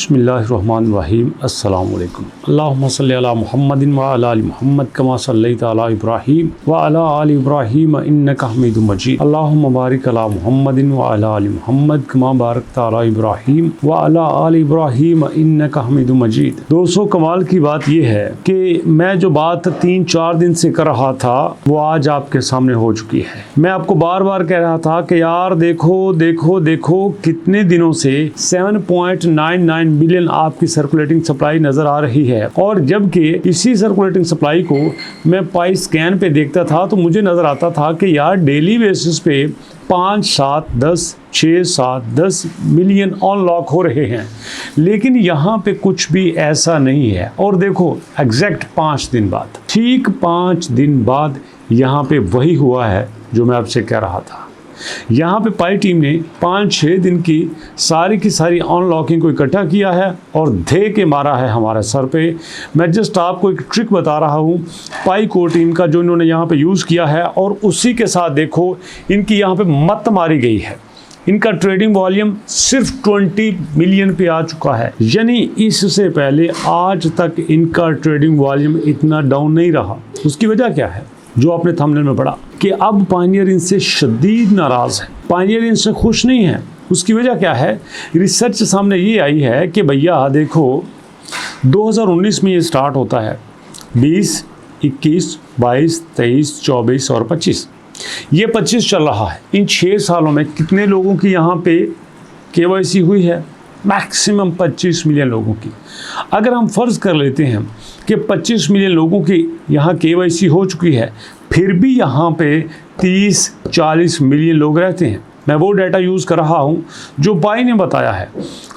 बिस्मिल्लाहिर्रहमानिर्रहीम अस्सलामुअलैकुम अल्लाहुम्मा सल्लि अला मुहम्मदिन व अला आलि मुहम्मद कमा सल्लैता अला इब्राहीम व अला आलि इब्राहीम इन्नका हमीदुम मजीद अल्लाहुम्मा बारिक अला मुहम्मदिन व अला आलि मुहम्मद कमा बारकता अला इब्राहीम व अला आलि इब्राहीम इन्नका हमीदुम मजीद। दोस्तों, कमाल की बात यह है कि मैं जो बात 3-4 दिन से कर रहा था वो आज आपके सामने हो चुकी है। मैं आपको बार बार कह रहा था कि यार देखो देखो देखो कितने दिनों से 7.99 बिलियन आपकी सर्कुलेटिंग सप्लाई नजर आ रही है, और जबकि इसी सर्कुलेटिंग सप्लाई को मैं पाई स्कैन पे देखता था तो मुझे नजर आता था कि यार डेली बेसिस पे 5, 7, 10, 6, 7, 10 मिलियन अनलॉक हो रहे हैं, लेकिन यहाँ पे कुछ भी ऐसा नहीं है। और देखो एग्जैक्ट 5 दिन बाद, ठीक 5 दिन बाद यहाँ पे वही हुआ है जो मैं आपसे कह रहा था। यहाँ पे पाई टीम ने 5-6 दिन की सारी अनलॉकिंग को इकट्ठा किया है और धे के मारा है हमारे सर पे। मैं जस्ट आपको एक ट्रिक बता रहा हूँ पाई कोर टीम का जो इन्होंने यहाँ पे यूज़ किया है, और उसी के साथ देखो इनकी यहाँ पे मत मारी गई है। इनका ट्रेडिंग वॉल्यूम सिर्फ 20 मिलियन पे आ चुका है, यानी इससे पहले आज तक इनका ट्रेडिंग वॉल्यूम इतना डाउन नहीं रहा। उसकी वजह क्या है जो आपने थंबनेल में पढ़ा कि अब पायनियर इनसे शदीद नाराज़ है, पायनियर इनसे खुश नहीं है। उसकी वजह क्या है? रिसर्च सामने ये आई है कि भैया देखो 2019 में ये स्टार्ट होता है, 20, 21, 22, 23, 24 और 25, ये 25 चल रहा है। इन 6 सालों में कितने लोगों की यहाँ पे केवाईसी हुई है? मैक्सिमम 25 मिलियन लोगों की। अगर हम फ़र्ज़ कर लेते हैं कि 25 मिलियन लोगों की यहाँ केवाईसी हो चुकी है, फिर भी यहाँ पे 30-40 मिलियन लोग रहते हैं। मैं वो डाटा यूज़ कर रहा हूँ जो पाई ने बताया है।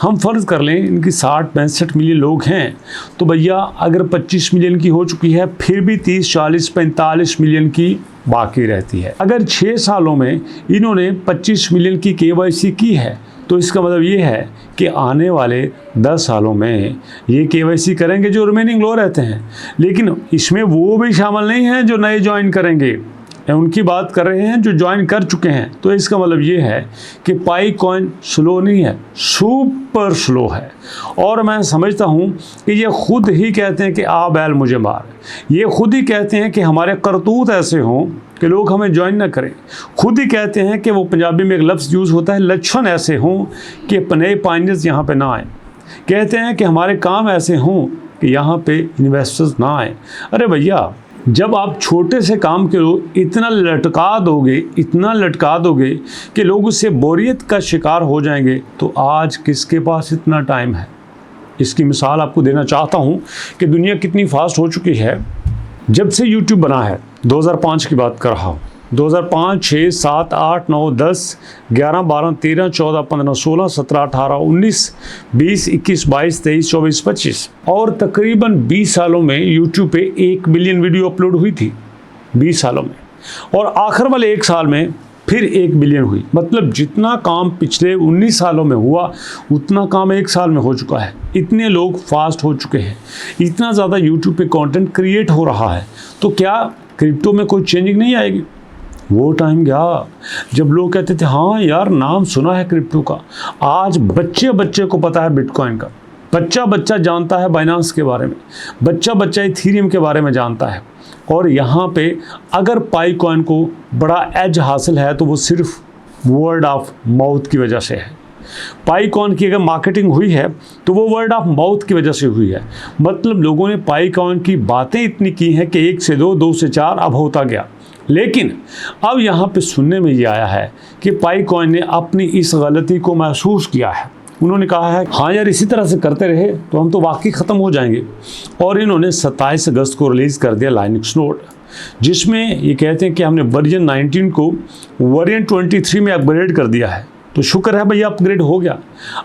हम फ़र्ज़ कर लें इनकी 60-65 मिलियन लोग हैं, तो भैया अगर 25 मिलियन की हो चुकी है फिर भी 30-40-45 मिलियन की बाकी रहती है। अगर 6 सालों में इन्होंने 25 मिलियन की केवाईसी की है तो इसका मतलब ये है कि आने वाले 10 सालों में ये केवाईसी करेंगे जो रिमेनिंग लो रहते हैं, लेकिन इसमें वो भी शामिल नहीं हैं जो नए ज्वाइन करेंगे, उनकी बात कर रहे हैं जो ज्वाइन कर चुके हैं। तो इसका मतलब ये है कि पाई कॉइन स्लो नहीं है, सुपर स्लो है। और मैं समझता हूँ कि ये खुद ही कहते हैं कि आ बैल मुझे मार, ये खुद ही कहते हैं कि हमारे करतूत ऐसे हों कि लोग हमें ज्वाइन ना करें। खुद ही कहते हैं कि वो पंजाबी में एक लफ्ज़ यूज़ होता है, लक्षण ऐसे हों कि नए पायनियर्स यहाँ पे ना आए। कहते हैं कि हमारे काम ऐसे हों कि यहाँ पे इन्वेस्टर्स ना आए। अरे भैया, जब आप छोटे से काम के लोग इतना लटका दोगे कि लोग उससे बोरियत का शिकार हो जाएंगे, तो आज किसके पास इतना टाइम है? इसकी मिसाल आपको देना चाहता हूँ कि दुनिया कितनी फास्ट हो चुकी है। जब से YouTube बना है, 2005 की बात कर रहा हूँ, 2005, 6, 7, 8, 9, 10, 11, 12, 13, 14, 15, 16, 17, 18, 19, 20, 21, 22, 23, 24, 25 और तकरीबन 20 सालों में YouTube पे 1 बिलियन वीडियो अपलोड हुई थी 20 सालों में, और आखिर वाले 1 साल में फिर 1 बिलियन हुई। मतलब जितना काम पिछले 19 सालों में हुआ उतना काम 1 साल में हो चुका है। इतने लोग फास्ट हो चुके हैं, इतना ज़्यादा YouTube पे कंटेंट क्रिएट हो रहा है, तो क्या क्रिप्टो में कोई चेंजिंग नहीं आएगी? वो टाइम गया जब लोग कहते थे हाँ यार नाम सुना है क्रिप्टो का। आज बच्चे को पता है बिटकॉइन का, बच्चा जानता है बाइनेंस के बारे में, बच्चा इथेरियम के बारे में जानता है। और यहाँ पे अगर पाई कॉइन को बड़ा एज हासिल है तो वो सिर्फ वर्ड ऑफ माउथ की वजह से है। पाई कॉइन की अगर मार्केटिंग हुई है तो वो वर्ड ऑफ माउथ की वजह से हुई है। मतलब लोगों ने पाई कॉइन की बातें इतनी की हैं कि 1 से 2, 2 से 4 अब होता गया। लेकिन अब यहाँ पे सुनने में ये आया है कि पाई कॉइन ने अपनी इस गलती को महसूस किया है। उन्होंने कहा है हाँ यार इसी तरह से करते रहे तो हम तो वाकई ख़त्म हो जाएंगे। और इन्होंने 27 अगस्त को रिलीज़ कर दिया लाइनक्स नोड, जिसमें ये कहते हैं कि हमने वर्जन 19 को वर्जन 23 में अपग्रेड कर दिया है। तो शुक्र है भैया अपग्रेड हो गया।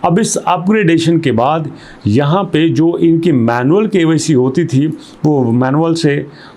अब इस अपग्रेडेशन के बाद यहाँ पे जो इनकी मैनुअल केवाईसी होती थी वो मैनुअल से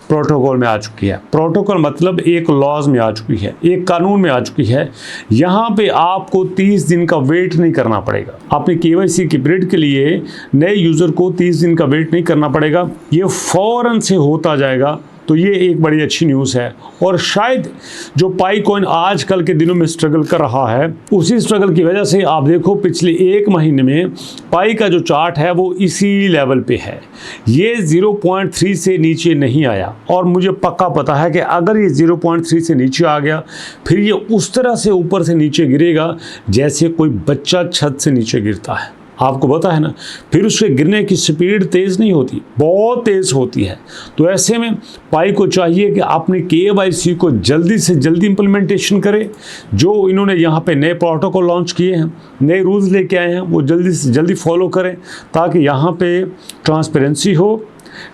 प्रोटोकॉल में आ चुकी है। प्रोटोकॉल मतलब एक लॉज में आ चुकी है, एक कानून में आ चुकी है। यहाँ पे आपको 30 दिन का वेट नहीं करना पड़ेगा। अपने केवाईसी की पीरियड के लिए नए यूज़र को 30 दिन का वेट नहीं करना पड़ेगा, ये फ़ौरन से होता जाएगा तो ये एक बड़ी अच्छी न्यूज़ है। और शायद जो पाई कॉइन आजकल के दिनों में स्ट्रगल कर रहा है, उसी स्ट्रगल की वजह से आप देखो पिछले एक महीने में पाई का जो चार्ट है वो इसी लेवल पे है, ये 0.3 से नीचे नहीं आया। और मुझे पक्का पता है कि अगर ये 0.3 से नीचे आ गया फिर ये उस तरह से ऊपर से नीचे गिरेगा जैसे कोई बच्चा छत से नीचे गिरता है। आपको पता है ना, फिर उसके गिरने की स्पीड तेज़ नहीं होती, बहुत तेज़ होती है। तो ऐसे में पाई को चाहिए कि अपने KYC को जल्दी से जल्दी इम्प्लीमेंटेशन करे। जो इन्होंने यहाँ पे नए प्रोटोकॉल लॉन्च किए हैं, नए रूल्स लेके आए हैं, वो जल्दी से जल्दी फॉलो करें ताकि यहाँ पे ट्रांसपेरेंसी हो,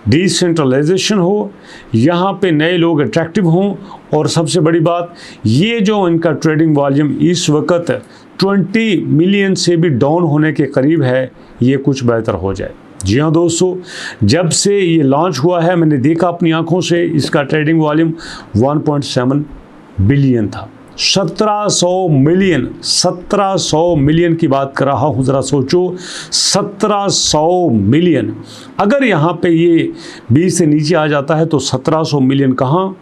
डिसेंट्रलाइजेशन हो, यहाँ पे नए लोग अट्रैक्टिव हों। और सबसे बड़ी बात, ये जो इनका ट्रेडिंग वॉल्यूम इस वक्त 20 मिलियन से भी डाउन होने के करीब है, ये कुछ बेहतर हो जाए। जी हाँ दोस्तों, जब से ये लॉन्च हुआ है मैंने देखा अपनी आंखों से, इसका ट्रेडिंग वॉल्यूम 1.7 बिलियन था। 1700 मिलियन की बात कर रहा हूँ, ज़रा सोचो 1700 मिलियन। अगर यहाँ पे ये 20 से नीचे आ जाता है तो 1700 मिलियन कहाँ,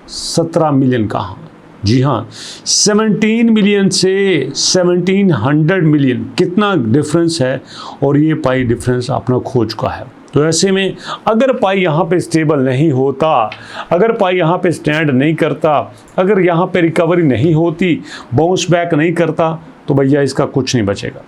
17 मिलियन कहाँ। जी हाँ, 17 मिलियन से 1700 मिलियन, कितना डिफरेंस है। और ये पाई डिफरेंस अपना खो चुका है। तो ऐसे में अगर पाई यहाँ पे स्टेबल नहीं होता, अगर पाई यहाँ पे स्टैंड नहीं करता, अगर यहाँ पे रिकवरी नहीं होती, बाउंस बैक नहीं करता, तो भैया इसका कुछ नहीं बचेगा।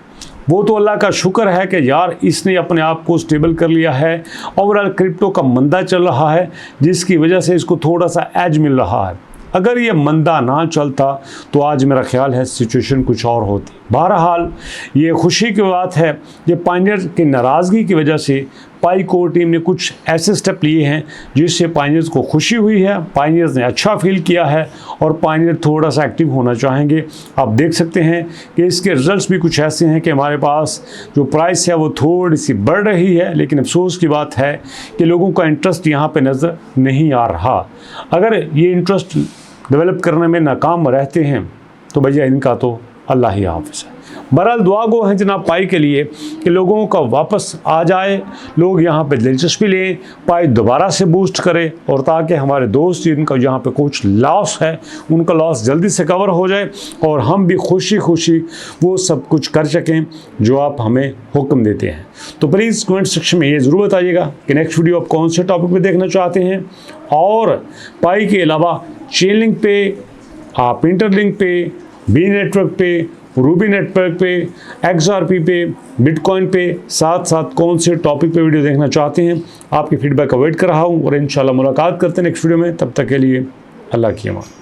वो तो अल्लाह का शुक्र है कि यार इसने अपने आप को स्टेबल कर लिया है। ओवरऑल क्रिप्टो का मंदा चल रहा है जिसकी वजह से इसको थोड़ा सा एज मिल रहा है। अगर ये मंदा ना चलता तो आज मेरा ख्याल है सिचुएशन कुछ और होती। बहरहाल ये खुशी की बात है कि पायनियर की नाराज़गी की वजह से पाई कोर टीम ने कुछ ऐसे स्टेप लिए हैं जिससे पायनियर्स को खुशी हुई है, पायनियर्स ने अच्छा फील किया है और पायनियर थोड़ा सा एक्टिव होना चाहेंगे। आप देख सकते हैं कि इसके रिजल्ट्स भी कुछ ऐसे हैं कि हमारे पास जो प्राइस है वो थोड़ी सी बढ़ रही है, लेकिन अफसोस की बात है कि लोगों का इंटरेस्ट यहाँ पे नज़र नहीं आ रहा। अगर ये इंटरेस्ट डेवलप करने में नाकाम रहते हैं तो भैया इनका तो अल्लाह ही हाफ़िज़ है। बहरहाल दुआ गो है जनाब पाई के लिए कि लोगों का वापस आ जाए, लोग यहाँ पे दिलचस्पी लें, पाई दोबारा से बूस्ट करे और ताकि हमारे दोस्त जिनका यहाँ पे कुछ लॉस है उनका लॉस जल्दी से कवर हो जाए और हम भी खुशी खुशी वो सब कुछ कर सकें जो आप हमें हुक्म देते हैं। तो प्लीज़ कमेंट सेक्शन में ये ज़रूर बताइएगा कि नेक्स्ट वीडियो आप कौन से टॉपिक पे देखना चाहते हैं। और पाई के अलावा चेनलिंक पे, आप इंटरलिंक पे, बी नेटवर्क पे, रूबी नेटवर्क पे, XRP पे, बिटकॉइन पे, साथ साथ कौन से टॉपिक पे वीडियो देखना चाहते हैं, आपके फीडबैक का वेट कर रहा हूँ और इंशाल्लाह मुलाकात करते हैं नेक्स्ट वीडियो में। तब तक के लिए अल्लाह की अमान।